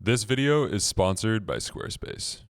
This video is sponsored by Squarespace.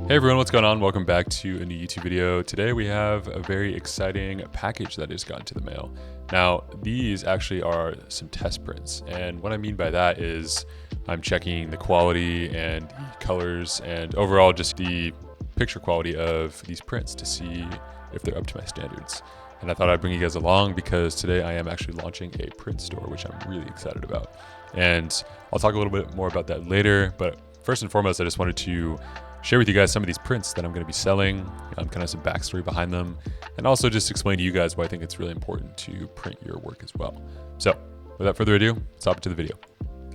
Hey everyone, what's going on? Welcome back to a new YouTube video. Today we have a very exciting package that has gotten to the mail. Now, these actually are some test prints, and what I mean by that is I'm checking the quality and the colors and overall just the picture quality of these prints to see if they're up to my standards. And I thought I'd bring you guys along because today I am actually launching a print store, which I'm really excited about. And I'll talk a little bit more about that later, but first and foremost, I just wanted to share with you guys some of these prints that I'm going to be selling, kind of some backstory behind them, and also just explain to you guys why I think it's really important to print your work as well. So without further ado, let's hop into the video.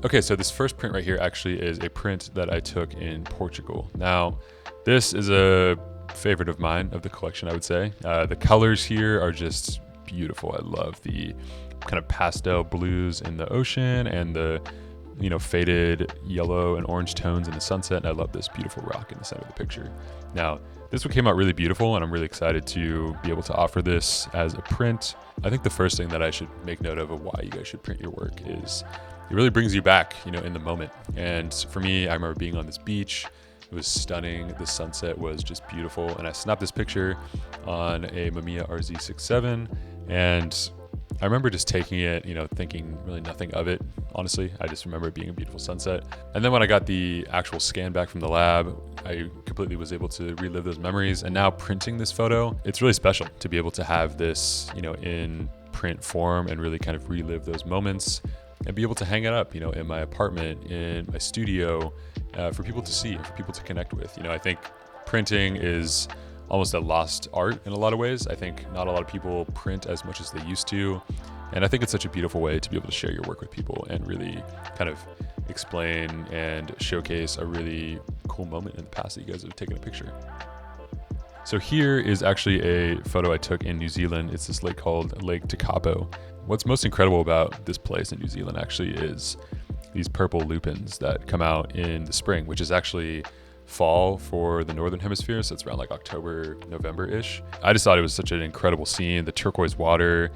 Okay, so this first print right here actually is a print that I took in Portugal. Now, this is a favorite of mine of the collection, I would say. The colors here are just beautiful. I love the kind of pastel blues in the ocean and the faded yellow and orange tones in the sunset. And I love this beautiful rock in the center of the picture. Now, this one came out really beautiful and I'm really excited to be able to offer this as a print. I think the first thing that I should make note of why you guys should print your work is it really brings you back, in the moment. And for me, I remember being on this beach. It was stunning. The sunset was just beautiful. And I snapped this picture on a Mamiya RZ67 and I remember just taking it, thinking really nothing of it. Honestly, I just remember it being a beautiful sunset. And then when I got the actual scan back from the lab, I completely was able to relive those memories. And now printing this photo, it's really special to be able to have this, in print form and really kind of relive those moments and be able to hang it up, in my apartment, in my studio, for people to see and for people to connect with. I think printing is almost a lost art in a lot of ways. I think not a lot of people print as much as they used to. And I think it's such a beautiful way to be able to share your work with people and really kind of explain and showcase a really cool moment in the past that you guys have taken a picture. So here is actually a photo I took in New Zealand. It's this lake called Lake Tekapo. What's most incredible about this place in New Zealand actually is these purple lupins that come out in the spring, which is actually fall for the northern hemisphere, so it's around like October, November-ish. I just thought it was such an incredible scene. The turquoise water.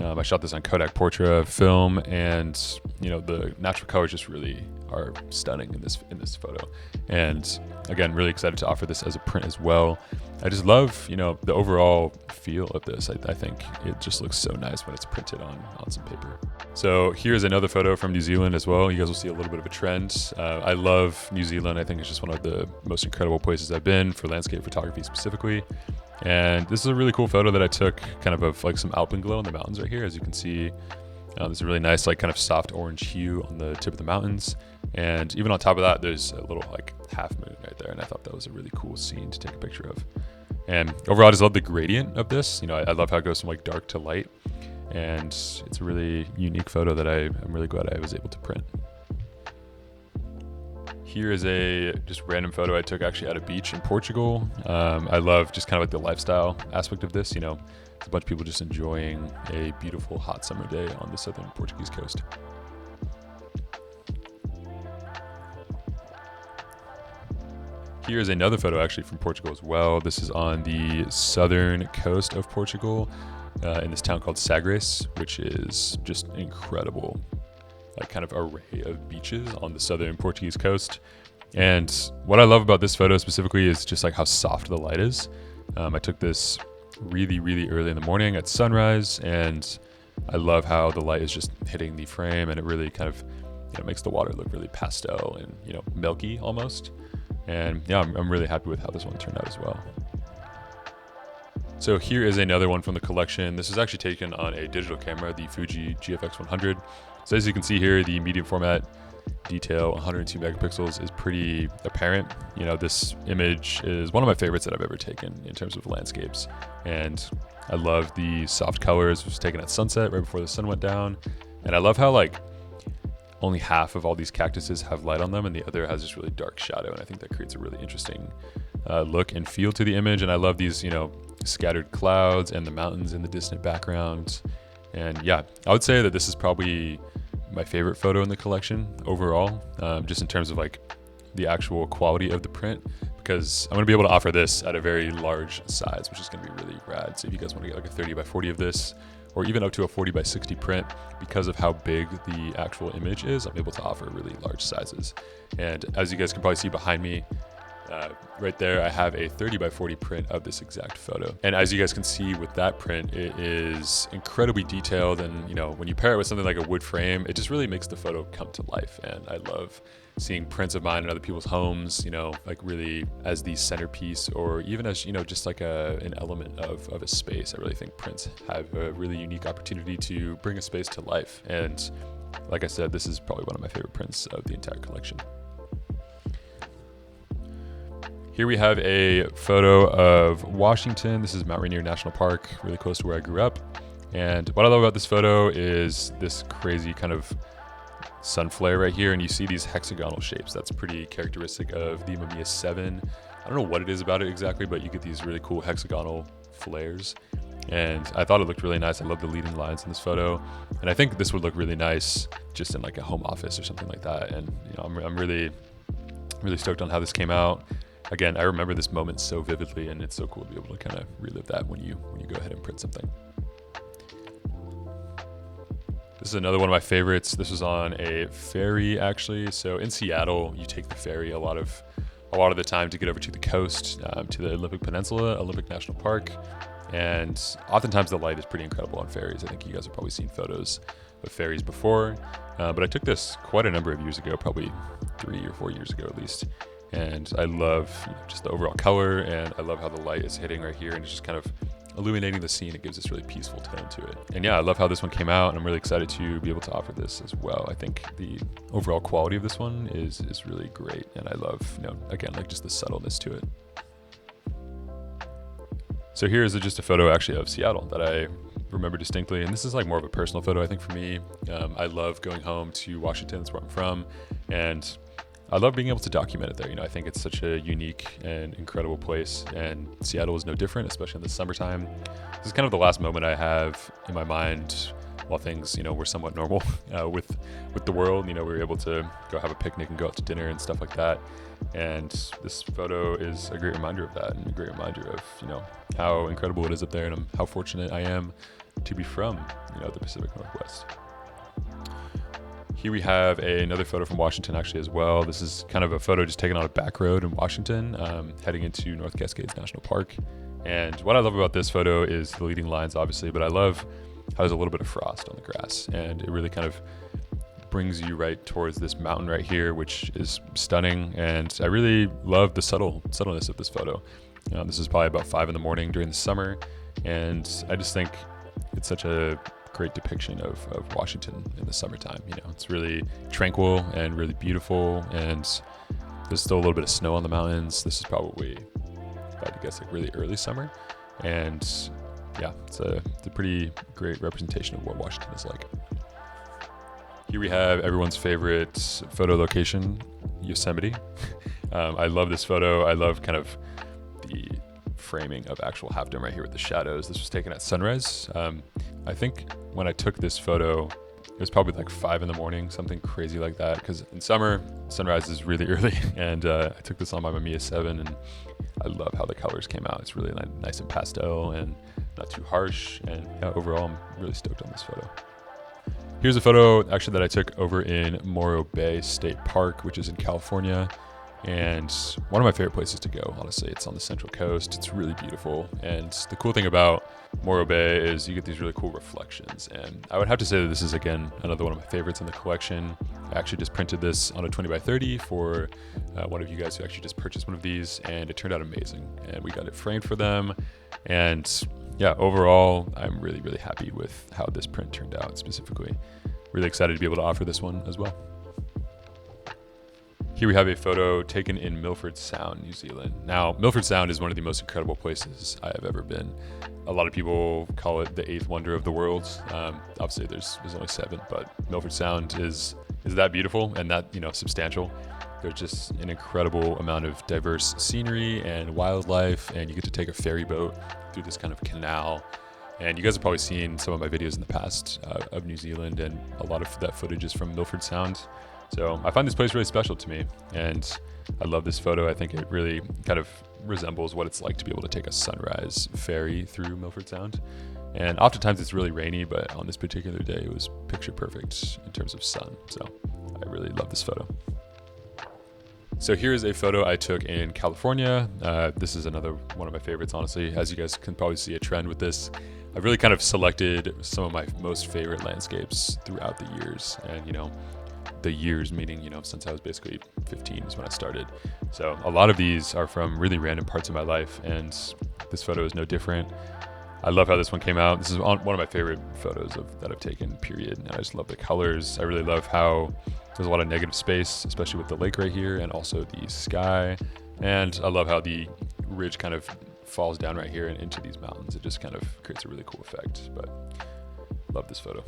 I shot this on Kodak Portra film, and the natural colors just really are stunning in this photo. And again, really excited to offer this as a print as well. I just love the overall feel of this. I think it just looks so nice when it's printed on some paper. So here's another photo from New Zealand as well. You guys will see a little bit of a trend. I love New Zealand. I think it's just one of the most incredible places I've been for landscape photography specifically. And this is a really cool photo that I took kind of like some alpenglow in the mountains right here. As you can see, there's a really nice kind of soft orange hue on the tip of the mountains. And even on top of that, there's a little half moon right there. And I thought that was a really cool scene to take a picture of. And overall, I just love the gradient of this. I love how it goes from dark to light. And it's a really unique photo that I'm really glad I was able to print. Here is a just random photo I took actually at a beach in Portugal. I love just kind of the lifestyle aspect of this. It's a bunch of people just enjoying a beautiful hot summer day on the southern Portuguese coast. Here's another photo actually from Portugal as well. This is on the southern coast of Portugal in this town called Sagres, which is just incredible kind of array of beaches on the southern Portuguese coast. And what I love about this photo specifically is just how soft the light is. I took this really, really early in the morning at sunrise, and I love how the light is just hitting the frame, and it really kind of makes the water look really pastel and milky almost. And yeah, I'm really happy with how this one turned out as well. So here is another one from the collection. This is actually taken on a digital camera, the Fuji GFX 100. So as you can see here, the medium format detail, 102 megapixels, is pretty apparent. This image is one of my favorites that I've ever taken in terms of landscapes. And I love the soft colors. It was taken at sunset right before the sun went down. And I love how only half of all these cactuses have light on them and the other has this really dark shadow. And I think that creates a really interesting look and feel to the image. And I love these, scattered clouds and the mountains in the distant background. And yeah, I would say that this is probably my favorite photo in the collection overall, just in terms of like the actual quality of the print, because I'm gonna be able to offer this at a very large size, which is gonna be really rad. So if you guys wanna get like a 30 by 40 of this, or even up to a 40 by 60 print, because of how big the actual image is, I'm able to offer really large sizes. And as you guys can probably see behind me, right there, I have a 30 by 40 print of this exact photo. And as you guys can see with that print, it is incredibly detailed. And you know, when you pair it with something like a wood frame, it just really makes the photo come to life. And I love seeing prints of mine in other people's homes, you know, like really as the centerpiece, or even as, you know, just like an element of a space. I really think prints have a really unique opportunity to bring a space to life. And like I said, this is probably one of my favorite prints of the entire collection. Here we have a photo of Washington. This is Mount Rainier National Park, really close to where I grew up. And what I love about this photo is this crazy kind of sun flare right here. And you see these hexagonal shapes. That's pretty characteristic of the Mamiya 7. I don't know what it is about it exactly, but you get these really cool hexagonal flares. And I thought it looked really nice. I love the leading lines in this photo. And I think this would look really nice just in like a home office or something like that. And you know, I'm really stoked on how this came out. Again, I remember this moment so vividly, and it's so cool to be able to kind of relive that when you go ahead and print something. This is another one of my favorites. This was on a ferry, actually. So in Seattle, you take the ferry a lot of the time to get over to the coast, to the Olympic Peninsula, Olympic National Park. And oftentimes the light is pretty incredible on ferries. I think you guys have probably seen photos of ferries before, but I took this quite a number of years ago, probably 3 or 4 years ago at least. And I love, you know, just the overall color, and I love how the light is hitting right here and it's just kind of illuminating the scene. It gives this really peaceful tone to it. And yeah, I love how this one came out, and I'm really excited to be able to offer this as well. I think the overall quality of this one is really great, and I love, you know, again, like just the subtleness to it. So here is just a photo actually of Seattle that I remember distinctly, and this is like more of a personal photo I think for me. I love going home to Washington, that's where I'm from, and I love being able to document it there. You know, I think it's such a unique and incredible place, and Seattle is no different, especially in the summertime. This is kind of the last moment I have in my mind while things, you know, were somewhat normal with the world. You know, we were able to go have a picnic and go out to dinner and stuff like that. And this photo is a great reminder of that, and a great reminder of, you know, how incredible it is up there, and how fortunate I am to be from, you know, the Pacific Northwest. Here we have another photo from Washington actually as well. This is kind of a photo just taken on a back road in Washington, heading into North Cascades National Park. And what I love about this photo is the leading lines, obviously, but I love how there's a little bit of frost on the grass, and it really kind of brings you right towards this mountain right here, which is stunning. And I really love the subtleness of this photo. This is probably about 5 in the morning during the summer, and I just think it's such a great depiction of Washington in the summertime. You know, it's really tranquil and really beautiful, and there's still a little bit of snow on the mountains. This is probably, if I had to guess, like really early summer, and yeah, it's a pretty great representation of what Washington is like. Here we have everyone's favorite photo location, Yosemite. I love this photo. I love kind of the framing of actual Half Dome right here with the shadows. This was taken at sunrise. I think when I took this photo, it was probably like 5 in the morning, something crazy like that. Because in summer, sunrise is really early. And I took this on my Mamiya 7, and I love how the colors came out. It's really nice and pastel and not too harsh. And yeah, overall, I'm really stoked on this photo. Here's a photo actually that I took over in Morro Bay State Park, which is in California. And one of my favorite places to go, honestly. It's on the Central Coast. It's really beautiful. And the cool thing about Morro Bay is you get these really cool reflections. And I would have to say that this is, again, another one of my favorites in the collection. I actually just printed this on a 20 by 30 for one of you guys who actually just purchased one of these, and it turned out amazing. And we got it framed for them. And yeah, overall, I'm really, really happy with how this print turned out specifically. Really excited to be able to offer this one as well. Here we have a photo taken in Milford Sound, New Zealand. Now, Milford Sound is one of the most incredible places I have ever been. A lot of people call it the 8th wonder of the world. Obviously, there's only 7, but Milford Sound is that beautiful and that, you know, substantial. There's just an incredible amount of diverse scenery and wildlife, and you get to take a ferry boat through this kind of canal And you guys have probably seen some of my videos in the past of New Zealand, and a lot of that footage is from Milford Sound. So I find this place really special to me, and I love this photo. I think it really kind of resembles what it's like to be able to take a sunrise ferry through Milford Sound. And oftentimes it's really rainy, but on this particular day, it was picture perfect in terms of sun. So I really love this photo. So here's a photo I took in California. This is another one of my favorites, honestly. As you guys can probably see a trend with this, I've really kind of selected some of my most favorite landscapes throughout the years. And, the years meaning, since I was basically 15 is when I started. So a lot of these are from really random parts of my life, and this photo is no different. I love how this one came out. This is one of my favorite photos that I've taken, period. And I just love the colors. I really love how there's a lot of negative space, especially with the lake right here, and also the sky. And I love how the ridge kind of falls down right here and into these mountains. It just kind of creates a really cool effect, but love this photo.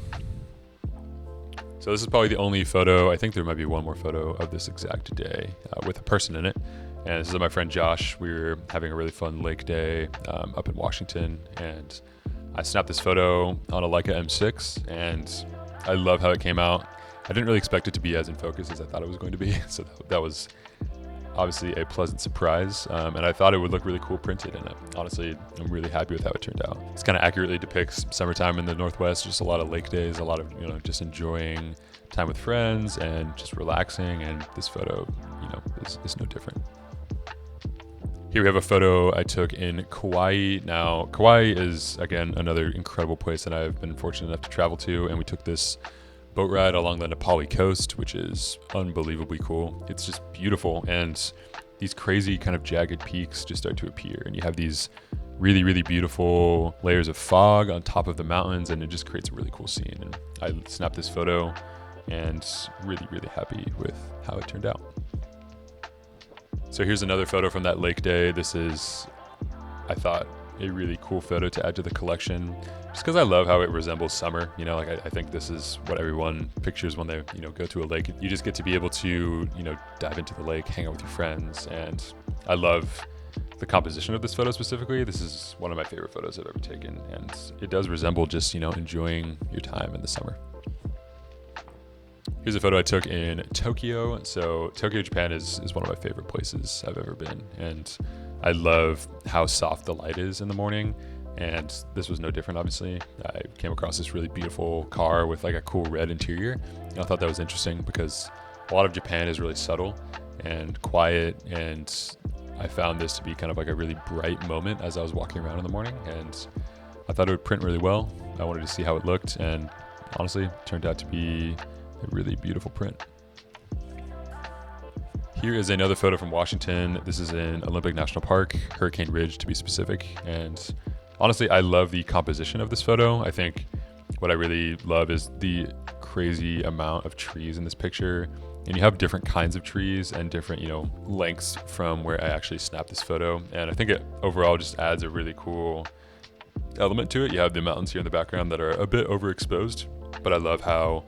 So this is probably the only photo, I think there might be one more photo of this exact day with a person in it. And this is my friend Josh. We were having a really fun lake day up in Washington, and I snapped this photo on a Leica M6, and I love how it came out. I didn't really expect it to be as in focus as I thought it was going to be, so that was obviously a pleasant surprise, and I thought it would look really cool printed, and honestly, I'm really happy with how it turned out. This kind of accurately depicts summertime in the Northwest, just a lot of lake days, a lot of, just enjoying time with friends and just relaxing, and this photo, is no different. Here we have a photo I took in Kauai. Now, Kauai is, again, another incredible place that I've been fortunate enough to travel to, and we took this boat ride along the Nepali coast, which is unbelievably cool. It's just beautiful, and these crazy kind of jagged peaks just start to appear, and you have these really, really beautiful layers of fog on top of the mountains, and it just creates a really cool scene. And I snapped this photo, and really, really happy with how it turned out. So here's another photo from that lake day. This is, I thought, a really cool photo to add to the collection, just because I love how it resembles summer. I think this is what everyone pictures when they, go to a lake. You just get to be able to, dive into the lake, hang out with your friends. And I love the composition of this photo specifically. This is one of my favorite photos I've ever taken. And it does resemble just, enjoying your time in the summer. Here's a photo I took in Tokyo. So Tokyo, Japan is one of my favorite places I've ever been. And I love how soft the light is in the morning. And this was no different, obviously. I came across this really beautiful car with like a cool red interior. And I thought that was interesting because a lot of Japan is really subtle and quiet. And I found this to be kind of like a really bright moment as I was walking around in the morning. And I thought it would print really well. I wanted to see how it looked. And honestly, it turned out to be a really beautiful print. Here is another photo from Washington. This is in Olympic National Park, Hurricane Ridge to be specific. And honestly, I love the composition of this photo. I think what I really love is the crazy amount of trees in this picture. And you have different kinds of trees and different, lengths from where I actually snapped this photo. And I think it overall just adds a really cool element to it. You have the mountains here in the background that are a bit overexposed, but I love how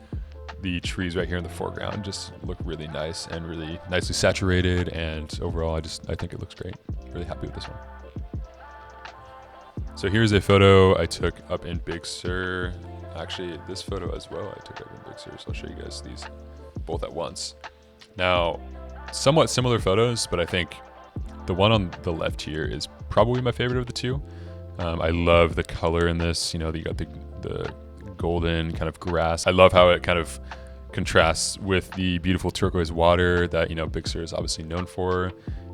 the trees right here in the foreground just look really nice and really nicely saturated. And overall, I think it looks great. Really happy with this one. So here's a photo I took up in Big Sur. Actually, this photo as well I took up in Big Sur. So I'll show you guys these both at once. Now, somewhat similar photos, but I think the one on the left here is probably my favorite of the two. I love the color in this. You got the golden kind of grass. I love how it kind of contrasts with the beautiful turquoise water that, Big Sur is obviously known for.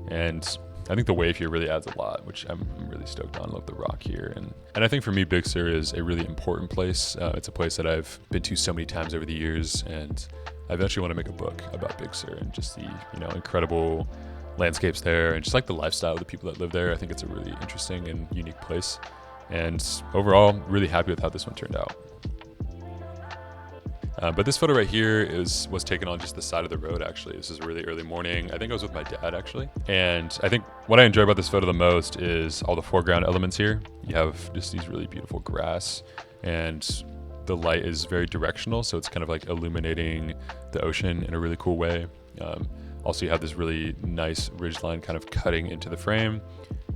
And I think the wave here really adds a lot, which I'm really stoked on. I love the rock here. And I think for me, Big Sur is a really important place. It's a place that I've been to so many times over the years. And I eventually want to make a book about Big Sur and just the, incredible landscapes there and just like the lifestyle of the people that live there. I think it's a really interesting and unique place. And overall, really happy with how this one turned out. But this photo right here was taken on just the side of the road, actually. This is a really early morning. I think I was with my dad, actually. And I think what I enjoy about this photo the most is all the foreground elements here. You have just these really beautiful grass, and the light is very directional, so it's kind of like illuminating the ocean in a really cool way. Also, you have this really nice ridgeline kind of cutting into the frame.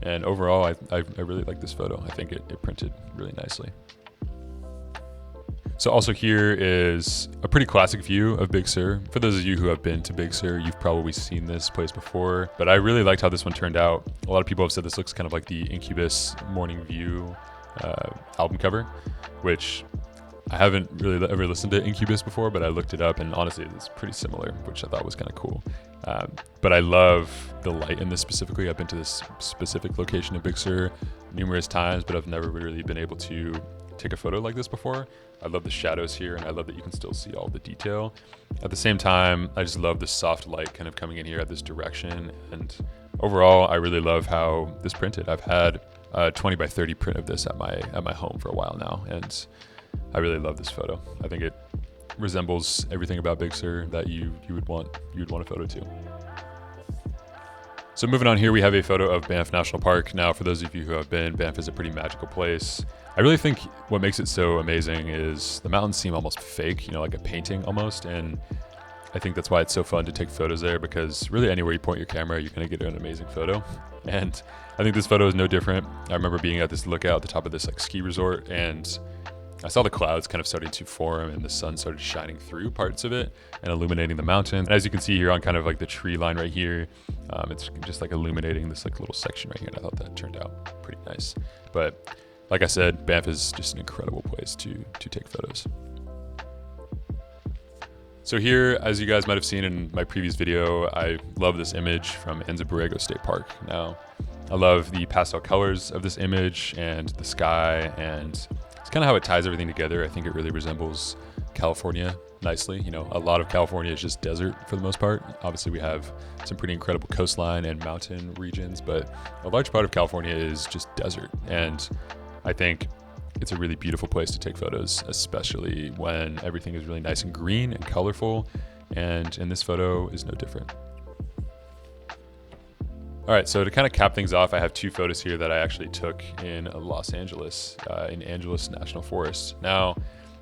And overall, I really like this photo. I think it printed really nicely. So also here is a pretty classic view of Big Sur. For those of you who have been to Big Sur, you've probably seen this place before, but I really liked how this one turned out. A lot of people have said this looks kind of like the Incubus Morning View album cover, which I haven't really ever listened to Incubus before, but I looked it up and honestly it's pretty similar, which I thought was kind of cool. But I love the light in this specifically. I've been to this specific location in Big Sur numerous times, but I've never really been able to take a photo like this before. I love the shadows here, and I love that you can still see all the detail. At the same time, I just love the soft light kind of coming in here at this direction. And overall, I really love how this printed. I've had a 20 by 30 print of this at my home for a while now, and I really love this photo. I think it resembles everything about Big Sur that you would want a photo to. So moving on here, we have a photo of Banff National Park. Now, for those of you who have been, Banff is a pretty magical place. I really think what makes it so amazing is the mountains seem almost fake, you know, like a painting almost. And I think that's why it's so fun to take photos there, because really anywhere you point your camera, you're gonna get an amazing photo. And I think this photo is no different. I remember being at this lookout at the top of this like ski resort, and I saw the clouds kind of starting to form and the sun started shining through parts of it and illuminating the mountain. And as you can see here on kind of like the tree line right here, it's just like illuminating this like little section right here. And I thought that turned out pretty nice. But like I said, Banff is just an incredible place to take photos. So here, as you guys might have seen in my previous video, I love this image from Anza Borrego State Park. Now, I love the pastel colors of this image and the sky, and it's kind of how it ties everything together. I think it really resembles California nicely. You know, a lot of California is just desert for the most part. Obviously, we have some pretty incredible coastline and mountain regions, but a large part of California is just desert. And I think it's a really beautiful place to take photos, especially when everything is really nice and green and colorful. And in this photo is no different. All right, so to kind of cap things off, I have two photos here that I actually took in Los Angeles, in Angeles National Forest. Now,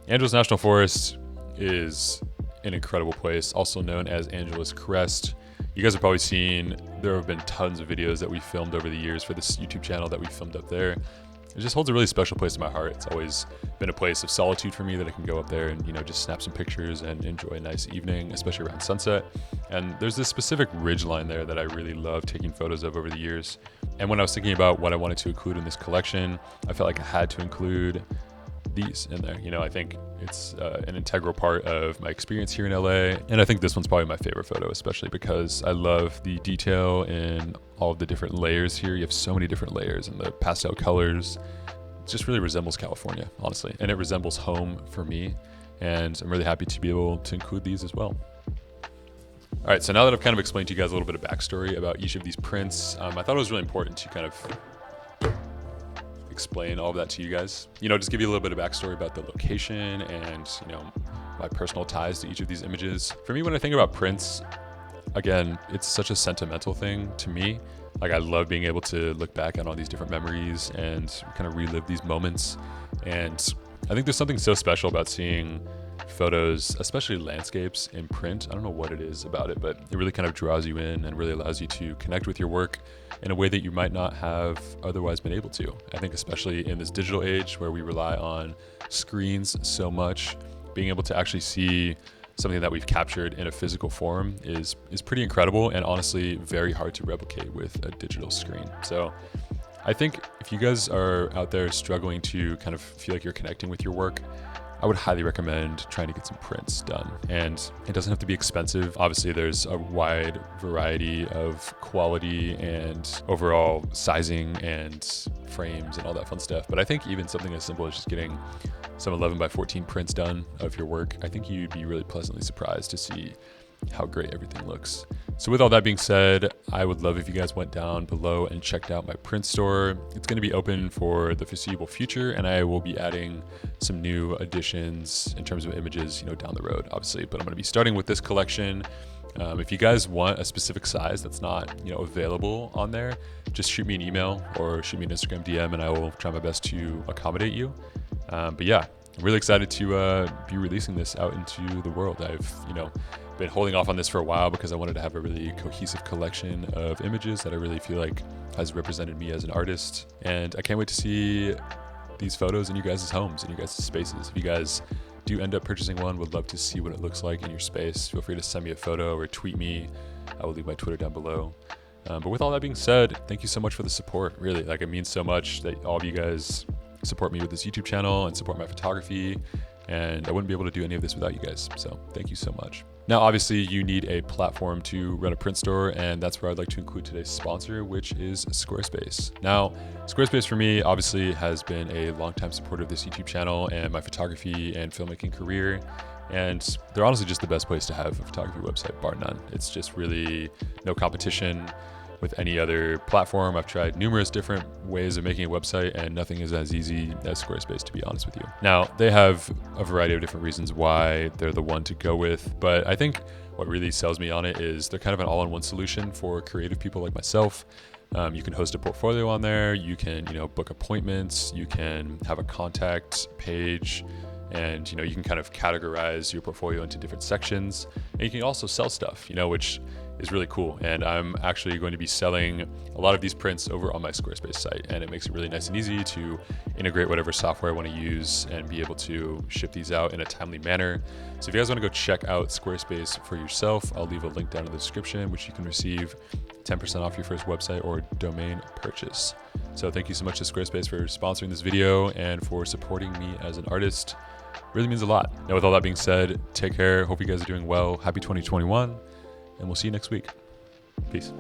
Angeles National Forest is an incredible place, also known as Angeles Crest. You guys have probably seen, there have been tons of videos that we filmed over the years for this YouTube channel that we filmed up there. It just holds a really special place in my heart. It's always been a place of solitude for me that I can go up there and, you know, just snap some pictures and enjoy a nice evening, especially around sunset. And there's this specific ridge line there that I really love taking photos of over the years. And when I was thinking about what I wanted to include in this collection, I felt like I had to include these in there. You know, I think it's an integral part of my experience here in LA. And I think this one's probably my favorite photo, especially because I love the detail in all of the different layers here. You have so many different layers and the pastel colors. It just really resembles California, honestly. And it resembles home for me. And I'm really happy to be able to include these as well. All right, so now that I've kind of explained to you guys a little bit of backstory about each of these prints, I thought it was really important to kind of explain all of that to you guys. You know, just give you a little bit of backstory about the location and, you know, my personal ties to each of these images. For me, when I think about prints, again, it's such a sentimental thing to me. Like, I love being able to look back on all these different memories and kind of relive these moments. And I think there's something so special about seeing photos, especially landscapes, in print. I don't know what it is about it, but it really kind of draws you in and really allows you to connect with your work in a way that you might not have otherwise been able to. I think especially in this digital age where we rely on screens so much, being able to actually see something that we've captured in a physical form is pretty incredible, and honestly very hard to replicate with a digital screen. So I think if you guys are out there struggling to kind of feel like you're connecting with your work, I would highly recommend trying to get some prints done. And it doesn't have to be expensive. Obviously, there's a wide variety of quality and overall sizing and frames and all that fun stuff. But I think even something as simple as just getting some 11 by 14 prints done of your work, I think you'd be really pleasantly surprised to see how great everything looks. So with all that being said, I would love if you guys went down below and checked out my print store. It's going to be open for the foreseeable future, and I will be adding some new additions in terms of images, you know, down the road, obviously. But I'm going to be starting with this collection. If you guys want a specific size that's not, you know, available on there, just shoot me an email or shoot me an Instagram DM, and I will try my best to accommodate you. But yeah, I'm really excited to be releasing this out into the world. I've, been holding off on this for a while because I wanted to have a really cohesive collection of images that I really feel like has represented me as an artist. And I can't wait to see these photos in you guys' homes, in you guys' spaces. If you guys do end up purchasing one, would love to see what it looks like in your space. Feel free to send me a photo or tweet me. I will leave my Twitter down below. But with all that being said, thank you so much for the support. Really, it means so much that all of you guys support me with this YouTube channel and support my photography. And I wouldn't be able to do any of this without you guys. So thank you so much. Now, obviously, you need a platform to run a print store, and that's where I'd like to include today's sponsor, which is Squarespace. Now, Squarespace for me obviously has been a longtime supporter of this YouTube channel and my photography and filmmaking career. And they're honestly just the best place to have a photography website, bar none. It's just really no competition with any other platform. I've tried numerous different ways of making a website and nothing is as easy as Squarespace, to be honest with you. Now, they have a variety of different reasons why they're the one to go with, but I think what really sells me on it is they're kind of an all-in-one solution for creative people like myself. You can host a portfolio on there, you can, book appointments, you can have a contact page, and you can kind of categorize your portfolio into different sections. And you can also sell stuff, which is really cool. And I'm actually going to be selling a lot of these prints over on my Squarespace site, and it makes it really nice and easy to integrate whatever software I want to use and be able to ship these out in a timely manner. So if you guys want to go check out Squarespace for yourself, I'll leave a link down in the description, which you can receive 10% off your first website or domain purchase. So thank you so much to Squarespace for sponsoring this video and for supporting me as an artist. Really means a lot. Now, with all that being said, take care. Hope you guys are doing well. Happy 2021. And we'll see you next week. Peace.